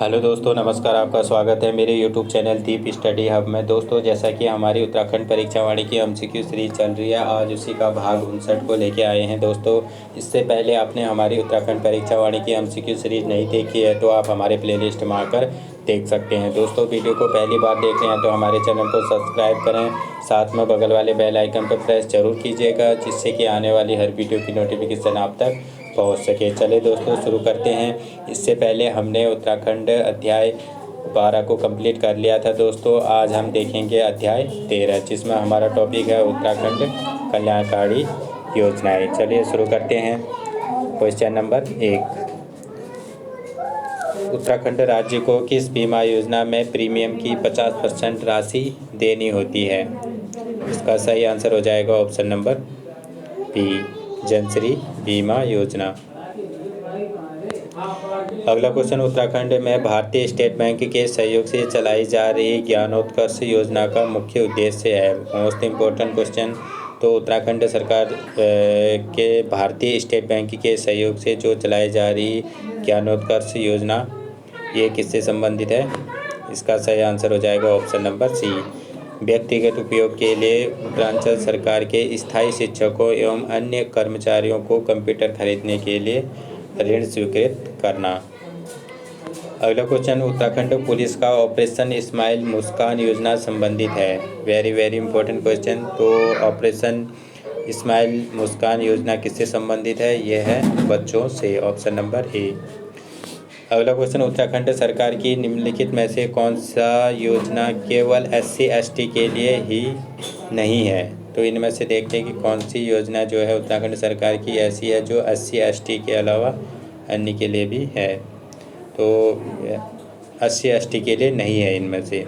Hello दोस्तों, नमस्कार। आपका स्वागत है मेरे यूट्यूब चैनल दीप स्टडी हब में। दोस्तों, जैसा कि हमारी उत्तराखंड परीक्षा वाणी की एमसीक्यू सीरीज चल रही है, आज उसी का भाग 59 को लेके आए हैं। दोस्तों, इससे पहले आपने हमारी उत्तराखंड परीक्षा वाणी की एमसीक्यू सीरीज नहीं देखी है तो आप हमारे प्लेलिस्ट में आकर देख सकते हैं। दोस्तों, वीडियो को पहली बार देख रहे हैं तो हमारे चैनल को सब्सक्राइब करें, साथ में बगल वाले बेल आइकन पर प्रेस जरूर कीजिएगा, जिससे कि आने वाली हर वीडियो की नोटिफिकेशन आप तक पहुंच सके। चले दोस्तों, शुरू करते हैं। इससे पहले हमने उत्तराखंड अध्याय 12 को कंप्लीट कर लिया था। दोस्तों, आज हम देखेंगे अध्याय 13, जिसमें हमारा टॉपिक है उत्तराखंड कल्याणकारी योजनाएं। चलिए शुरू करते हैं। क्वेश्चन नंबर 1, उत्तराखंड राज्य को किस बीमा योजना में प्रीमियम की 50% राशि देनी होती है? इसका सही आंसर हो जाएगा ऑप्शन नंबर बी, जनश्री बीमा योजना। अगला क्वेश्चन, उत्तराखंड में भारतीय स्टेट बैंक के सहयोग से चलाई जा रही ज्ञानोत्कर्ष योजना का मुख्य उद्देश्य है। Most important question. तो उत्तराखंड सरकार के भारतीय स्टेट बैंक के सहयोग से जो चलाई जा रही ज्ञानोत्कर्ष योजना, ये किससे संबंधित है? इसका सही आंसर हो जाएगा ऑप्शन नंबर सी, व्यक्तिगत उपयोग के लिए उत्तरांचल सरकार के स्थायी शिक्षकों एवं अन्य कर्मचारियों को कंप्यूटर खरीदने के लिए ऋण स्वीकृत करना। अगला क्वेश्चन, उत्तराखंड पुलिस का ऑपरेशन स्माइल मुस्कान योजना संबंधित है। Very very important question. तो ऑपरेशन स्माइल मुस्कान योजना किससे संबंधित है? यह है बच्चों से, ऑप्शन नंबर ए। अगला क्वेश्चन, उत्तराखंड सरकार की निम्नलिखित में से कौन सा योजना केवल SC/ST के लिए ही नहीं है? तो इनमें से देखते हैं कि कौन सी योजना जो है उत्तराखंड सरकार की ऐसी है जो SC/ST के अलावा अन्य के लिए भी है। तो SC/ST के लिए नहीं है इनमें से।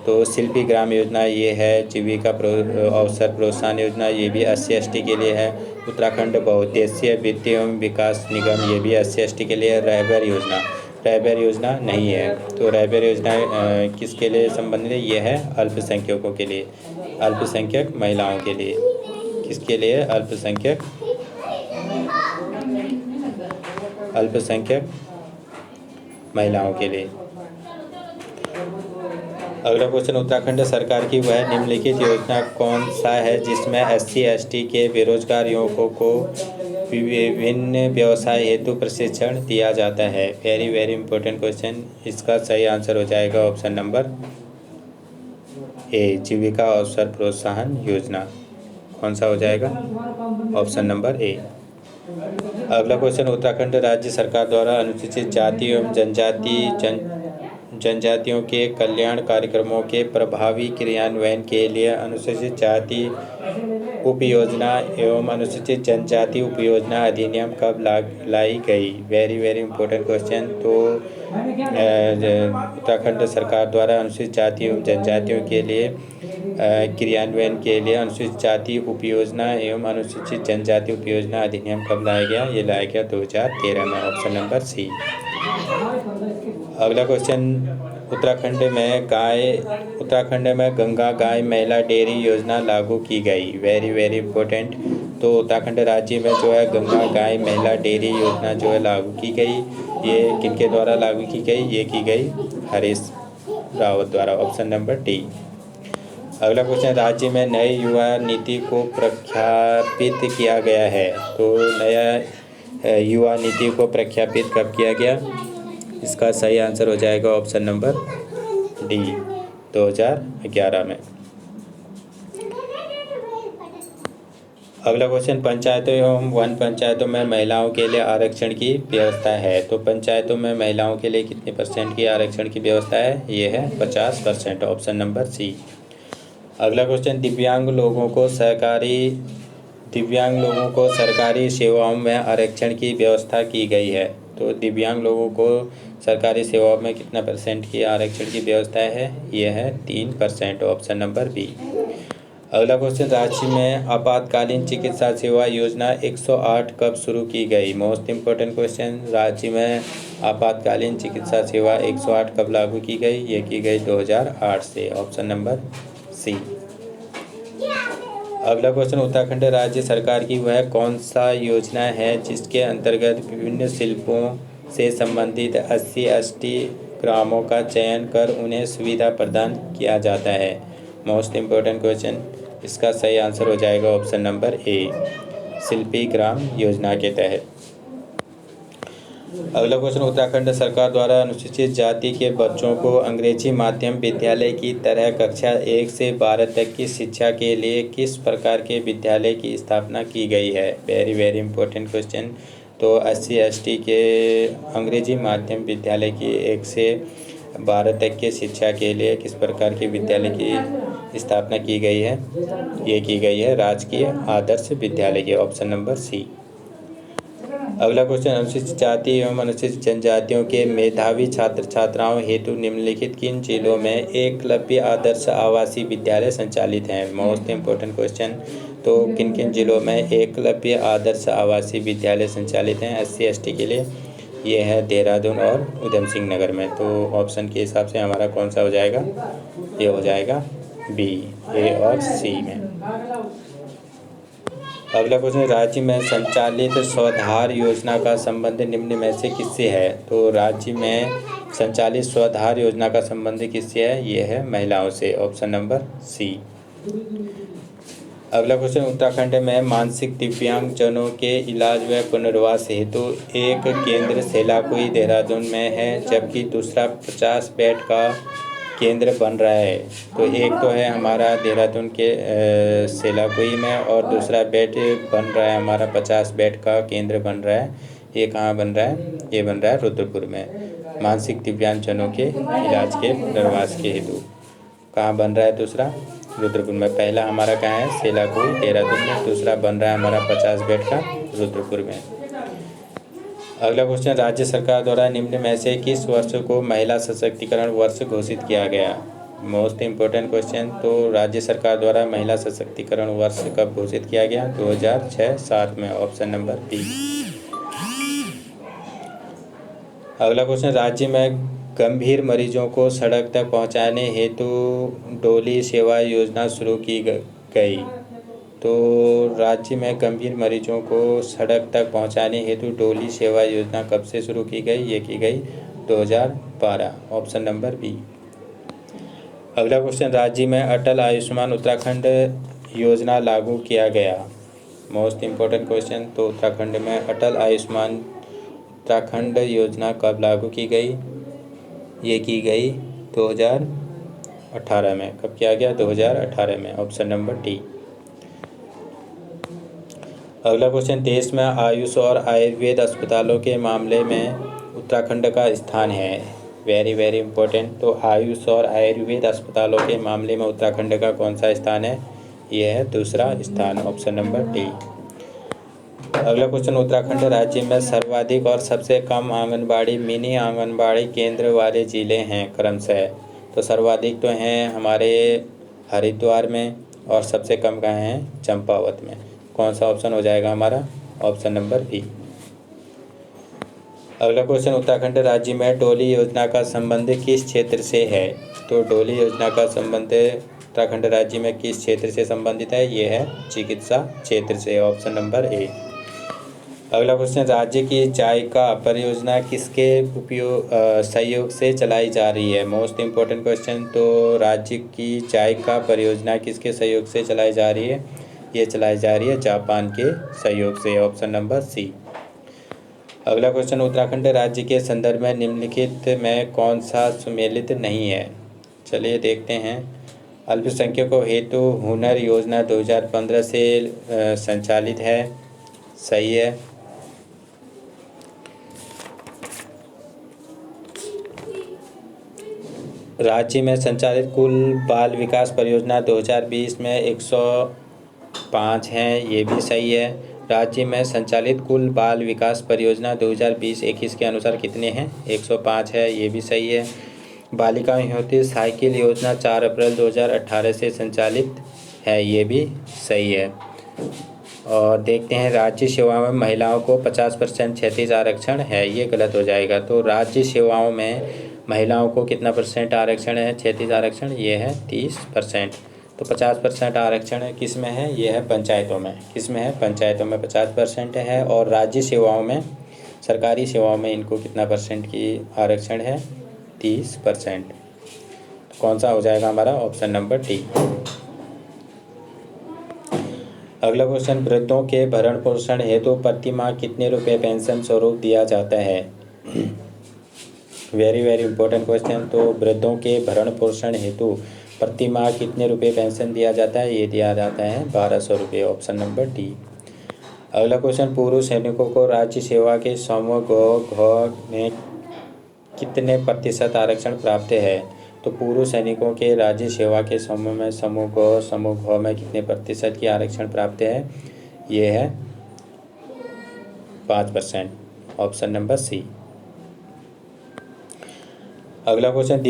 तो शिल्पी ग्राम योजना ये है, जीविका अवसर प्रोत्साहन योजना ये भी SC/ST के लिए है। उत्तराखंड बहुउद्देशीय वित्त एवं विकास निगम ये भी SC/ST के लिए। रहबर योजना नहीं है। तो रहबर योजना किसके लिए संबंधित है? ये है अल्पसंख्यकों के लिए, अल्पसंख्यक महिलाओं के लिए। किसके लिए? अल्पसंख्यक महिलाओं के लिए। अगला क्वेश्चन, उत्तराखंड सरकार की वह निम्नलिखित योजना कौन सा है जिसमें SC/ST के बेरोजगार युवकों को विभिन्न व्यवसाय हेतु प्रशिक्षण दिया जाता है? Very very important question. इसका सही आंसर हो जाएगा ऑप्शन नंबर ए, जीविका अवसर प्रोत्साहन योजना। कौन सा हो जाएगा? Option number A. अगला क्वेश्चन, उत्तराखंड राज्य सरकार द्वारा अनुसूचित जाति एवं जनजातियों के कल्याण कार्यक्रमों के प्रभावी क्रियान्वयन के लिए अनुसूचित जाति उपयोजना एवं अनुसूचित जनजाति उपयोजना अधिनियम कब लाई गई? Very very important question. तो उत्तराखंड सरकार द्वारा अनुसूचित जाति एवं जनजातियों के लिए क्रियान्वयन के लिए अनुसूचित जाति उपयोजना एवं अनुसूचित जनजाति उपयोजना अधिनियम कब लाया गया? ये लाया गया 2013 में, ऑप्शन नंबर सी। अगला क्वेश्चन, उत्तराखंड में गंगा गाय महिला डेयरी योजना लागू की गई। Very very important. तो उत्तराखंड राज्य में जो है गंगा गाय महिला डेयरी योजना जो है लागू की गई। ये किनके द्वारा लागू की गई? ये की गई हरीश रावत द्वारा, ऑप्शन नंबर डी। अगला क्वेश्चन, राज्य में नई युवा नीति को प्रख्यापित किया गया है। तो नया युवा नीति को प्रख्यापित कब किया गया? इसका सही आंसर हो जाएगा ऑप्शन नंबर डी, 2011 में। अगला क्वेश्चन, पंचायतों एवं वन पंचायतों में महिलाओं के लिए आरक्षण की व्यवस्था है। तो पंचायतों में महिलाओं के लिए कितने % की आरक्षण की व्यवस्था है? ये है 50%, ऑप्शन नंबर सी। अगला क्वेश्चन, दिव्यांग लोगों को सरकारी सेवाओं में आरक्षण की व्यवस्था की गई है। तो दिव्यांग लोगों को सरकारी सेवाओं में कितना % की आरक्षण की व्यवस्था है? ये है 3%, ऑप्शन नंबर बी। अगला क्वेश्चन, राज्य में आपातकालीन चिकित्सा सेवा योजना 108 कब शुरू की गई? Most important question. राज्य में आपातकालीन चिकित्सा सेवा 108 कब लागू की गई? ये की गई 2008 से, ऑप्शन नंबर सी। अगला क्वेश्चन, उत्तराखंड राज्य सरकार की वह कौन सा योजना है जिसके अंतर्गत विभिन्न शिल्पों से संबंधित SC/ST ग्रामों का चयन कर उन्हें सुविधा प्रदान किया जाता है। मोस्ट इम्पोर्टेंट क्वेश्चन, इसका सही आंसर हो जाएगा ऑप्शन नंबर ए, शिल्पी ग्राम योजना के तहत। अगला क्वेश्चन, उत्तराखंड सरकार द्वारा अनुसूचित जाति के बच्चों को अंग्रेजी माध्यम विद्यालय की तरह कक्षा 1 से 12 तक की शिक्षा के लिए किस प्रकार के विद्यालय की स्थापना की गई है? Very very important question. तो SC/ST के अंग्रेजी माध्यम विद्यालय की 1 से 12 तक के शिक्षा के लिए किस प्रकार के विद्यालय की स्थापना की गई है? ये की गई है राजकीय आदर्श विद्यालय के, ऑप्शन नंबर सी। अगला क्वेश्चन, अनुसूचित जाति एवं अनुसूचित जनजातियों के मेधावी छात्र छात्राओं हेतु निम्नलिखित किन जिलों में एकलव्य आदर्श आवासीय विद्यालय संचालित हैं? Most important question. तो किन किन जिलों में एकलव्य आदर्श आवासीय विद्यालय संचालित हैं SC/ST के लिए? ये है देहरादून और उधम सिंह नगर में। तो ऑप्शन के हिसाब से हमारा कौन सा हो जाएगा? ये हो जाएगा बी, ए और सी में। अगला क्वेश्चन, राज्य में संचालित स्वाधार योजना का संबंध निम्न में से किससे है? तो राज्य में संचालित स्वाधार योजना का संबंध किससे है? ये है महिलाओं से, ऑप्शन नंबर सी। अगला क्वेश्चन, उत्तराखंड में मानसिक दिव्यांग जनों के इलाज व पुनर्वास हेतु एक केंद्र सेलाकुई देहरादून में है, जबकि दूसरा 50 बेड का केंद्र बन रहा है। तो एक तो है हमारा देहरादून के सेलाकुई में और दूसरा बेड बन रहा है हमारा 50 बेड का केंद्र बन रहा है। ये कहाँ बन रहा है? ये बन रहा है रुद्रपुर में। मानसिक दिव्यांग जनों के इलाज के पुनर्वास के हेतु कहाँ बन रहा है? दूसरा रुद्रपुर में। पहला हमारा कहाँ है? सेलाकुई देहरादून में। दूसरा बन रहा है हमारा 50 बेड का रुद्रपुर में। अगला क्वेश्चन, राज्य सरकार द्वारा निम्न में से किस वर्ष को महिला सशक्तिकरण वर्ष घोषित किया गया? Most important question. तो राज्य सरकार द्वारा महिला सशक्तिकरण वर्ष कब घोषित किया गया? 2006-07 में, ऑप्शन नंबर बी। अगला क्वेश्चन, राज्य में गंभीर मरीजों को सड़क तक पहुंचाने हेतु डोली सेवा योजना शुरू की गई। तो राज्य में गंभीर मरीजों को सड़क तक पहुंचाने हेतु डोली सेवा योजना कब से शुरू की गई? ये की गई 2012, ऑप्शन नंबर बी। अगला क्वेश्चन, राज्य में अटल आयुष्मान उत्तराखंड योजना लागू किया गया। Most important question. तो उत्तराखंड में अटल आयुष्मान उत्तराखंड योजना कब लागू की गई? ये की गई 2018 में। कब किया गया? 2018 में, ऑप्शन नंबर डी। अगला क्वेश्चन, देश में आयुष और आयुर्वेद अस्पतालों के मामले में उत्तराखंड का स्थान है। Very very important. तो आयुष और आयुर्वेद अस्पतालों के मामले में उत्तराखंड का कौन सा स्थान है? ये है दूसरा स्थान, ऑप्शन नंबर डी। अगला क्वेश्चन, उत्तराखंड राज्य में सर्वाधिक और सबसे कम आंगनबाड़ी मिनी आंगनबाड़ी केंद्र वाले जिले हैं क्रमशः। तो सर्वाधिक तो हैं हमारे हरिद्वार में और सबसे कम कहाँ हैं? चंपावत में। कौन सा ऑप्शन हो जाएगा हमारा? Option number B. अगला क्वेश्चन, उत्तराखंड राज्य में डोली योजना का संबंध किस क्षेत्र से है? तो डोली योजना का संबंध उत्तराखंड राज्य में किस क्षेत्र से संबंधित है? ये है चिकित्सा क्षेत्र से, ऑप्शन नंबर ए। अगला क्वेश्चन, राज्य की जायका परियोजना किसके सहयोग से चलाई जा रही है? Most important question. तो राज्य की जायका परियोजना किसके सहयोग से चलाई जा रही है? ये चलाई जा रही है जापान के सहयोग से, ऑप्शन नंबर सी। अगला क्वेश्चन, उत्तराखंड राज्य के संदर्भ में निम्नलिखित में कौन सा सुमेलित नहीं है? चलिए देखते हैं। अल्पसंख्यकों हेतु हुनर योजना 2015 से संचालित है, सही है। राज्य में संचालित कुल बाल विकास परियोजना 2020 में 105 हैं, ये भी सही है। राज्य में संचालित कुल बाल विकास परियोजना 2020-21 के अनुसार कितने हैं? 105 है, ये भी सही है। बालिकाओं हेतु साइकिल योजना 4 अप्रैल 2018 से संचालित है, ये भी सही है। और देखते हैं, राज्य सेवाओं में महिलाओं को 50% क्षैतिज आरक्षण है, ये गलत हो जाएगा। तो राज्य सेवाओं में महिलाओं को कितना % आरक्षण है? क्षैतिज आरक्षण, ये है 30%। तो 50% आरक्षण किस में है? ये है पंचायतों में। किस में है? पंचायतों में 50% है। और राज्य सेवाओं में, सरकारी सेवाओं में इनको कितना % की आरक्षण है? 30%। कौन सा हो जाएगा हमारा? Option number D. अगला क्वेश्चन, वृद्धों के भरण पोषण हेतु प्रति माह कितने रुपए पेंशन स्वरूप दिया जाता है? Very very important question. तो वृद्धों के भरण पोषण हेतु प्रति माह कितने रुपए पेंशन दिया जाता है? ये दिया जाता है 1200 रुपये। Option number D. अगला क्वेश्चन, पूर्व सैनिकों को राज्य सेवा के समूह घ में कितने प्रतिशत आरक्षण प्राप्त है? तो पूर्व सैनिकों के राज्य सेवा के समूह में समूह घ में कितने प्रतिशत की आरक्षण प्राप्त है? ये है 5%। Option number C. अगला क्वेश्चन,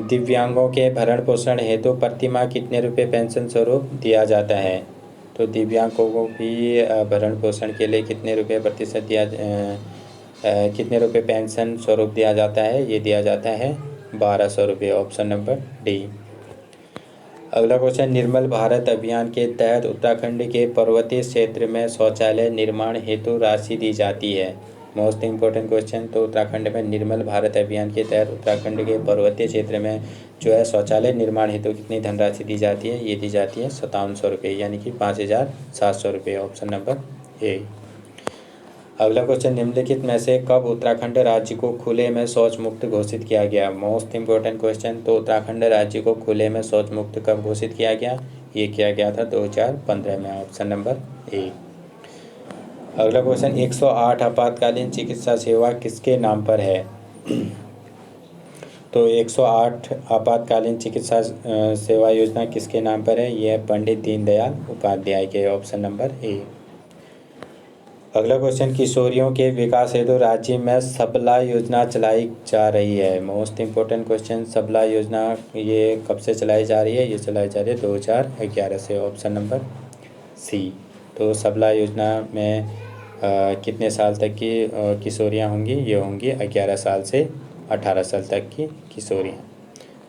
दिव्यांगों के भरण पोषण हेतु प्रति माह कितने रुपए पेंशन स्वरूप दिया जाता है? तो दिव्यांगों को भी भरण पोषण के लिए कितने रुपए प्रतिशत कितने रुपए पेंशन स्वरूप दिया जाता है? ये दिया जाता है 1200 रुपये। Option number D. अगला क्वेश्चन, निर्मल भारत अभियान के तहत उत्तराखंड के पर्वतीय क्षेत्र में शौचालय निर्माण हेतु राशि दी जाती है। Most important question. तो उत्तराखंड में निर्मल भारत अभियान के तहत उत्तराखंड के पर्वतीय क्षेत्र में जो है शौचालय निर्माण हेतु कितनी धनराशि दी जाती है? ये दी जाती है 5700 रुपये, यानी कि 5700 रुपये। Option number A. अगला क्वेश्चन, निम्नलिखित में से कब उत्तराखंड राज्य को खुले में शौच मुक्त घोषित किया गया? Most important question. तो उत्तराखंड राज्य को खुले में शौच मुक्त कब घोषित किया गया? ये किया गया था 2015 में। Option number A. अगला क्वेश्चन, 108 आपातकालीन चिकित्सा सेवा किसके नाम पर है? तो 108 आपातकालीन चिकित्सा सेवा योजना किसके नाम पर है? यह पंडित दीनदयाल उपाध्याय के। Option number A. अगला क्वेश्चन, किशोरियों के विकास हेतु राज्य में सबला योजना चलाई जा रही है। मोस्ट इम्पोर्टेंट क्वेश्चन, सबला योजना ये कब से चलाई जा रही है? ये चलाई जा रही है 2011 से। Option number C. तो सबला योजना में कितने साल तक की किशोरियाँ होंगी? ये होंगी 11 साल से 18 साल तक की किशोरियाँ।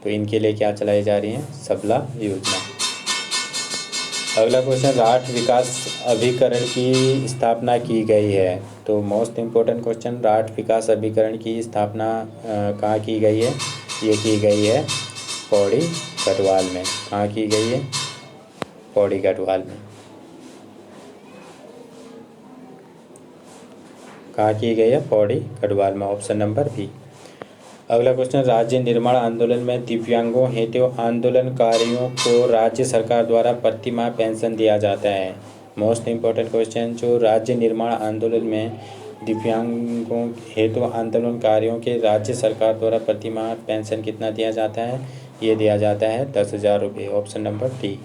तो इनके लिए क्या चलाई जा रही है? सबला योजना। अगला क्वेश्चन, राठ विकास अभिकरण की स्थापना की गई है। तो मोस्ट इम्पोर्टेंट क्वेश्चन, राठ विकास अभिकरण की स्थापना कहाँ की गई है? ये की गई है पौड़ी गढ़वाल में। कहाँ की गई है? पौड़ी गढ़वाल में। कहाँ की गई है? पौड़ी गढ़वाल में। Option number B. अगला क्वेश्चन, राज्य निर्माण आंदोलन में दिव्यांगों हेतु आंदोलनकारियों को राज्य सरकार द्वारा प्रति माह पेंशन दिया जाता है। मोस्ट इम्पोर्टेंट क्वेश्चन, जो राज्य निर्माण आंदोलन में दिव्यांगों हेतु आंदोलनकारियों के राज्य सरकार द्वारा प्रति माह पेंशन कितना दिया जाता है? ये दिया जाता है 10,000 रुपये। Option number D.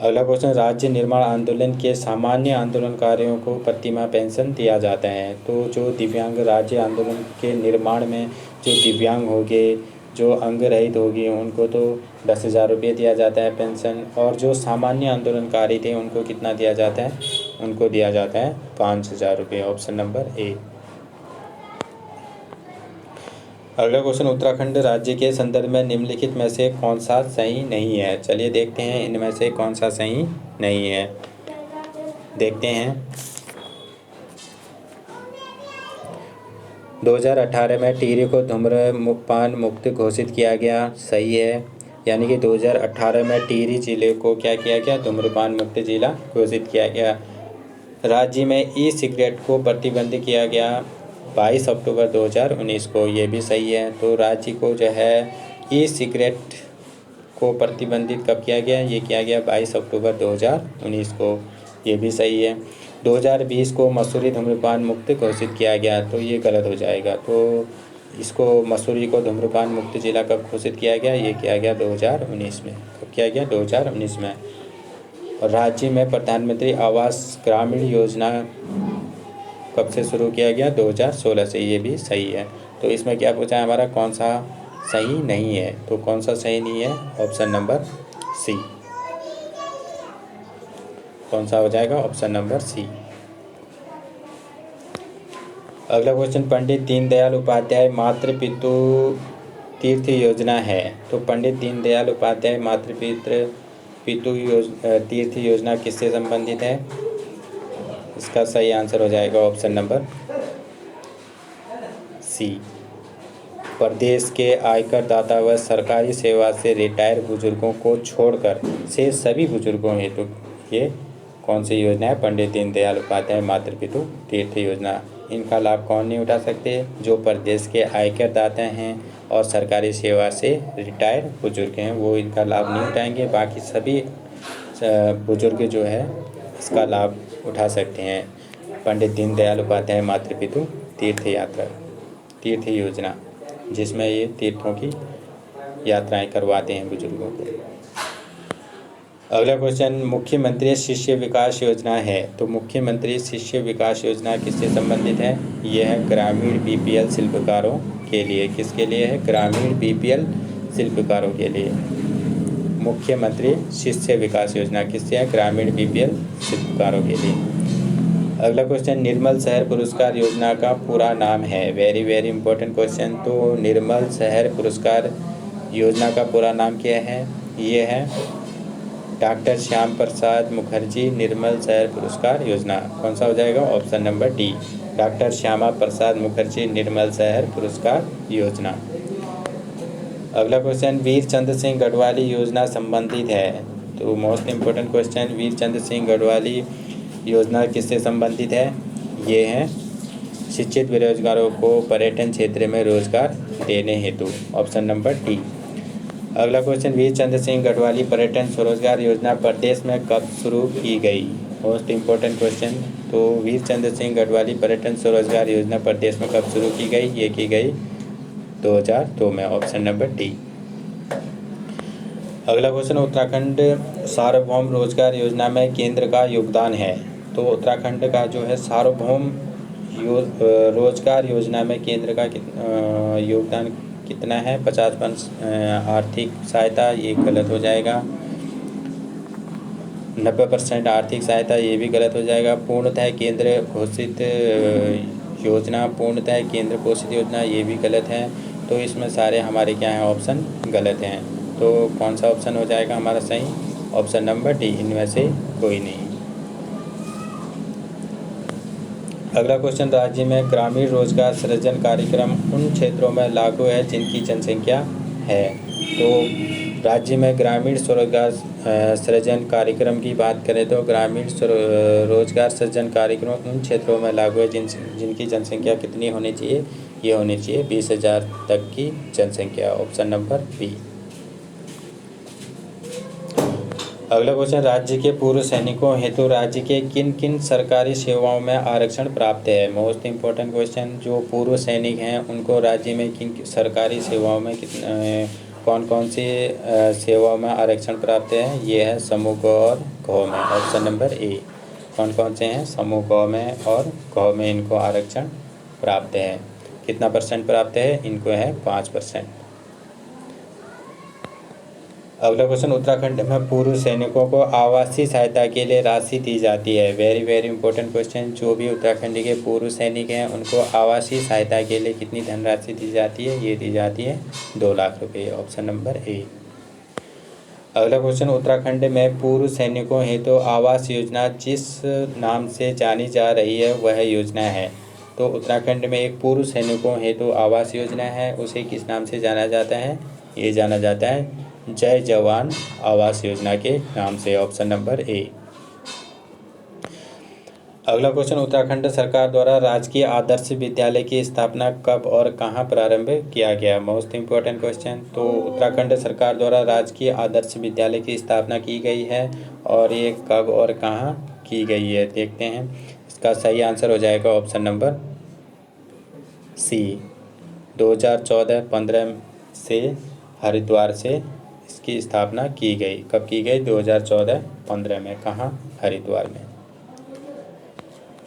अगला क्वेश्चन, राज्य निर्माण आंदोलन के सामान्य आंदोलनकारियों को प्रति माह पेंशन दिया जाता है। तो जो दिव्यांग राज्य आंदोलन के निर्माण में जो दिव्यांग होंगे, जो अंग रहित होगी, उनको तो 10,000 रुपये दिया जाता है पेंशन। और जो सामान्य आंदोलनकारी थे उनको कितना दिया जाता है? उनको दिया जाता है 5,000 रुपये। Option number A. अगला क्वेश्चन, उत्तराखंड राज्य के संदर्भ में निम्नलिखित में से कौन सा सही नहीं है? चलिए देखते हैं इनमें से कौन सा सही नहीं है। देखते हैं। 2018 में टिहरी को धूम्रपान मुक्त घोषित किया गया। सही है, यानी कि 2018 में टिहरी जिले को क्या किया गया? धूम्रपान मुक्त जिला घोषित किया गया। राज्य में ई सिगरेट को प्रतिबंध किया गया 22 अक्टूबर 2019 को। ये भी सही है। तो राज्य को जो है ई सिगरेट को प्रतिबंधित कब किया गया? ये किया गया 22 अक्टूबर 2019 को। ये भी सही है। 2020 को मसूरी धूम्रपान मुक्त घोषित किया गया, तो ये गलत हो जाएगा। तो इसको मसूरी को धूम्रपान मुक्त जिला कब घोषित किया गया? ये किया गया 2019 में। कब किया गया? 2019 में। और राज्य में प्रधानमंत्री आवास ग्रामीण योजना कब से शुरू किया गया? 2016 से। ये भी सही है। तो इसमें क्या पूछा है हमारा? कौन सा सही नहीं है? तो कौन सा सही नहीं है? Option number C. कौन सा हो जाएगा? Option number C. अगला क्वेश्चन, पंडित दीनदयाल उपाध्याय मातृ पितृ तीर्थ योजना है। तो पंडित दीनदयाल उपाध्याय मातृ पितृ तीर्थ योजना किससे संबंधित है? इसका सही आंसर हो जाएगा ऑप्शन नंबर सी। प्रदेश के आयकर दाता व सरकारी सेवा से रिटायर बुजुर्गों को छोड़कर से सभी बुजुर्गों हेतु ये कौन सी योजना है? पंडित दीनदयाल उपाध्याय मातृ पितृ तीर्थ योजना। इनका लाभ कौन नहीं उठा सकते? जो प्रदेश के आयकर दाता हैं और सरकारी सेवा से रिटायर बुजुर्ग हैं, वो इनका लाभ नहीं उठाएंगे। बाकी सभी बुजुर्ग जो है इसका लाभ उठा सकते हैं। पंडित दीनदयाल उपाध्याय मातृ पितृ तीर्थ योजना, जिसमें ये तीर्थों की यात्राएं करवाते हैं बुजुर्गों को। अगला क्वेश्चन, मुख्यमंत्री शिष्य विकास योजना है, तो मुख्यमंत्री शिष्य विकास योजना किससे संबंधित है? यह है ग्रामीण बीपीएल शिल्पकारों के लिए। किसके लिए है? ग्रामीण बीपीएल शिल्पकारों के लिए मुख्यमंत्री शिष्य विकास योजना किससे है? ग्रामीण बीपीएल शिल्पकारों के लिए। अगला क्वेश्चन, निर्मल शहर पुरस्कार योजना का पूरा नाम है? Very very important question. तो निर्मल शहर पुरस्कार योजना का पूरा नाम क्या है? ये है डॉक्टर श्याम प्रसाद मुखर्जी निर्मल शहर पुरस्कार योजना। कौन सा हो जाएगा? Option number D, doctor Shyama Prasad Mukherjee निर्मल शहर पुरस्कार योजना। अगला क्वेश्चन, वीर चंद्र सिंह गढ़वाली योजना संबंधित है, तो most important question, Veer Chandra Singh Garhwali योजना किससे संबंधित है? ये है शिक्षित बेरोजगारों को पर्यटन क्षेत्र में रोजगार देने हेतु। Option number D. अगला क्वेश्चन, वीर चंद्र सिंह गढ़वाली पर्यटन स्वरोजगार योजना प्रदेश में कब शुरू की गई? Most important question. तो वीर चंद्र सिंह गढ़वाली पर्यटन स्वरोजगार योजना प्रदेश में कब शुरू की गई? ये की गई 2002 में। Option number D. अगला क्वेश्चन, उत्तराखंड सार्वभौम रोजगार योजना में केंद्र का योगदान है, तो उत्तराखंड का जो है सार्वभौम रोजगार योजना में केंद्र का योगदान कितना है? 50% आर्थिक सहायता, ये गलत हो जाएगा। 90% आर्थिक सहायता, ये भी गलत हो जाएगा। पूर्णतः केंद्र घोषित योजना, पूर्णतः केंद्र पोषित योजना, ये भी गलत है। तो इसमें सारे हमारे क्या हैं? ऑप्शन गलत हैं। तो कौन सा ऑप्शन हो जाएगा हमारा सही? ऑप्शन नंबर डी, इनमें से कोई नहीं। अगला क्वेश्चन, राज्य में ग्रामीण रोजगार सृजन कार्यक्रम उन क्षेत्रों में लागू है जिनकी जनसंख्या है। तो राज्य में ग्रामीण स्वरोजगार सृजन कार्यक्रम की बात करें तो ग्रामीण रोजगार सृजन कार्यक्रम उन क्षेत्रों में लागू है जिनकी जनसंख्या कितनी होनी चाहिए? ये होनी चाहिए 20,000 तक की जनसंख्या। Option number B. अगला क्वेश्चन, राज्य के पूर्व सैनिकों हेतु राज्य के किन किन सरकारी सेवाओं में आरक्षण प्राप्त है? Most important question. जो पूर्व सैनिक हैं उनको राज्य में किन सरकारी सेवाओं में कौन कौन सी सेवाओं में आरक्षण प्राप्त है? ये है समूह ग और घ में। Option number A. कौन कौन से हैं? समूह ग में और घ में इनको आरक्षण प्राप्त है। कितना % प्राप्त है? इनको है 5%। अगला क्वेश्चन, उत्तराखंड में पूर्व सैनिकों को आवासीय सहायता के लिए राशि दी जाती है। Very very important question. जो भी उत्तराखंड के पूर्व सैनिक हैं उनको आवासीय सहायता के लिए कितनी धनराशि दी जाती है? ये दी जाती है 2 लाख रुपये। Option number A. अगला क्वेश्चन, उत्तराखंड में पूर्व सैनिकों हेतु आवास योजना जिस नाम से जानी जा रही है वह योजना है। तो उत्तराखंड में एक पूर्व सैनिकों हेतु आवास योजना है, उसे किस नाम से जाना जाता है? ये जाना जाता है जय जवान आवास योजना के नाम से। Option number A. अगला क्वेश्चन, उत्तराखंड सरकार द्वारा राजकीय आदर्श विद्यालय की स्थापना कब और कहां प्रारंभ किया गया? Most important question. तो उत्तराखंड सरकार द्वारा राजकीय आदर्श विद्यालय की स्थापना की गई है और ये कब और कहां की गई है? देखते हैं। इसका सही आंसर हो जाएगा ऑप्शन नंबर सी, 2014-15 से हरिद्वार से इसकी स्थापना की गई। कब की गई? 2014-15 में। कहाँ? हरिद्वार में।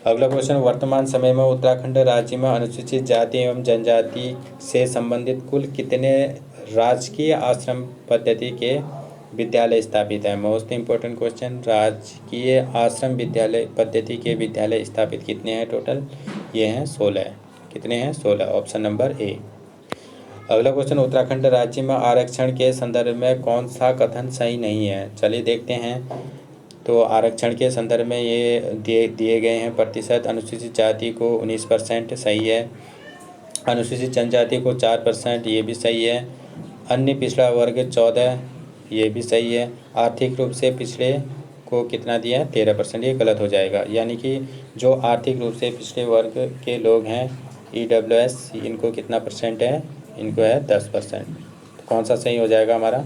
अगला क्वेश्चन, वर्तमान समय में उत्तराखंड राज्य में अनुसूचित जाति एवं जनजाति से संबंधित कुल कितने राजकीय आश्रम पद्धति के विद्यालय स्थापित है? Most important question. राजकीय आश्रम विद्यालय पद्धति के विद्यालय स्थापित कितने हैं टोटल? ये हैं 16। कितने हैं? 16। Option number A. अगला क्वेश्चन, उत्तराखंड राज्य में आरक्षण के संदर्भ में कौन सा कथन सही नहीं है? चलिए देखते हैं। तो आरक्षण के संदर्भ में ये दिए गए हैं प्रतिशत। अनुसूचित जाति को 19% सही है, अनुसूचित जनजाति को 4%, ये भी सही है। अन्य पिछड़ा वर्ग 14, ये भी सही है। आर्थिक रूप से पिछड़े को कितना दिया है? 13%, ये गलत हो जाएगा। यानी कि जो आर्थिक रूप से पिछड़े वर्ग के लोग हैं EWS, इनको कितना परसेंट है? इनको है 10%। तो कौन सा सही हो जाएगा हमारा?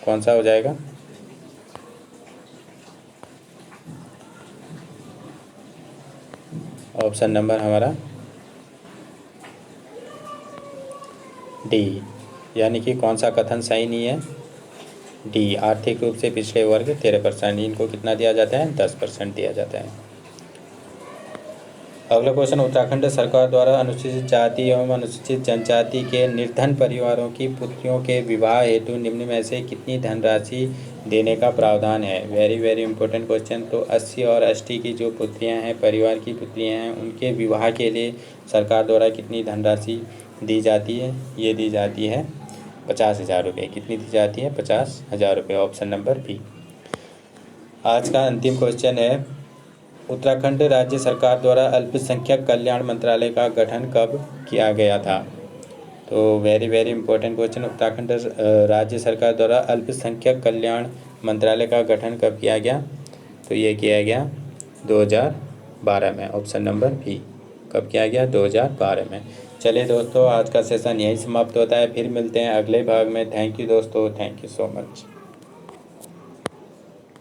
कौन सा हो जाएगा? ऑप्शन नंबर हमारा डी। यानी कि कौन सा कथन सही नहीं है? डी, आर्थिक रूप से पिछड़े वर्ग 13%, इनको कितना दिया जाता है? 10% दिया जाता है। अगला क्वेश्चन, उत्तराखंड सरकार द्वारा अनुसूचित जाति एवं अनुसूचित जनजाति के निर्धन परिवारों की पुत्रियों के विवाह हेतु निम्न में से कितनी धनराशि देने का प्रावधान है? Very very important question. तो 80 और ST की जो पुत्रियां हैं, परिवार की पुत्रियां हैं, उनके विवाह के लिए सरकार द्वारा कितनी धनराशि दी जाती है? ये दी जाती है 50,000 रुपये। कितनी दी जाती है? 50,000 रुपये। Option number B. आज का अंतिम क्वेश्चन है, उत्तराखंड राज्य सरकार द्वारा अल्पसंख्यक कल्याण मंत्रालय का गठन कब किया गया था? तो very very important question, Uttarakhand राज्य सरकार द्वारा अल्पसंख्यक कल्याण मंत्रालय का गठन कब किया गया? तो ये किया गया 2012 में। Option number B. कब किया गया? 2012 में। चलिए दोस्तों, आज का सेशन यहीं समाप्त होता है। फिर मिलते हैं अगले भाग में। थैंक यू दोस्तों, थैंक यू सो मच।